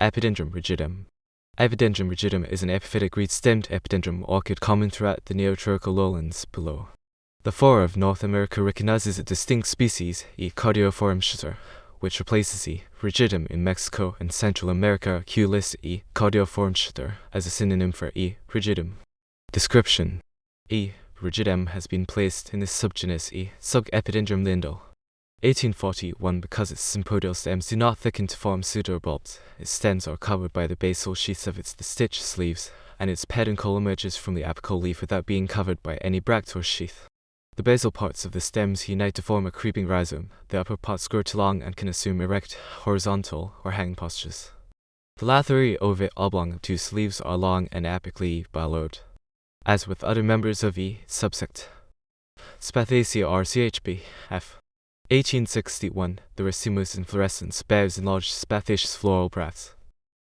Epidendrum rigidum. Epidendrum rigidum is an epiphytic reed-stemmed epidendrum orchid common throughout the Neotroical lowlands below. The Fora of North America recognizes a distinct species, E. cardiophorum Schltr, which replaces E. rigidum in Mexico and Central America. Q lists E. cardiophorum Schltr as a synonym for E. rigidum. Description: E. rigidum has been placed in this subgenus E. sub Epidendrum lindale. 1841. Because its sympodial stems do not thicken to form pseudobulbs, its stems are covered by the basal sheaths of its stitched sleeves, and its peduncle emerges from the apical leaf without being covered by any bract or sheath. The basal parts of the stems unite to form a creeping rhizome. The upper parts grow to long and can assume erect, horizontal, or hanging postures. The laterally ovate oblong obtuse leaves are long and apically bilobed. As with other members of E. subsect Spathaceae RCHB F. 1861. The racemose inflorescence bears enlarged spathaceous floral bracts.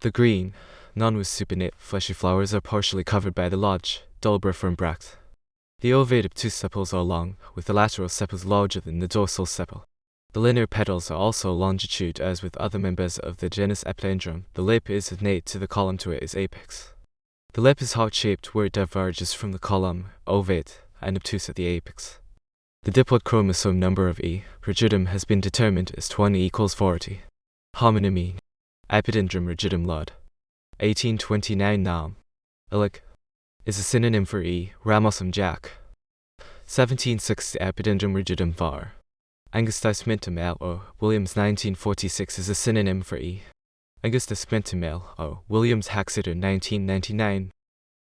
The green, none with supinate, fleshy flowers are partially covered by the large, dulbriform bract. The ovate obtuse sepals are long, with the lateral sepals larger than the dorsal sepal. The linear petals are also longitude. As with other members of the genus Epidendrum, the lip is innate to the column to its apex. The lip is heart-shaped where it diverges from the column, ovate, and obtuse at the apex. The diploid chromosome number of E. rigidum has been determined as 20 = 40. Homonym: Epidendrum rigidum Lod. 1829. Nam. Illic is a synonym for E. ramosum Jack. 1760. Epidendrum rigidum var. Angustus mintum L. O. Williams. 1946 is a synonym for E. Angustus mintum L. O. Williams. Haxeter. 1999.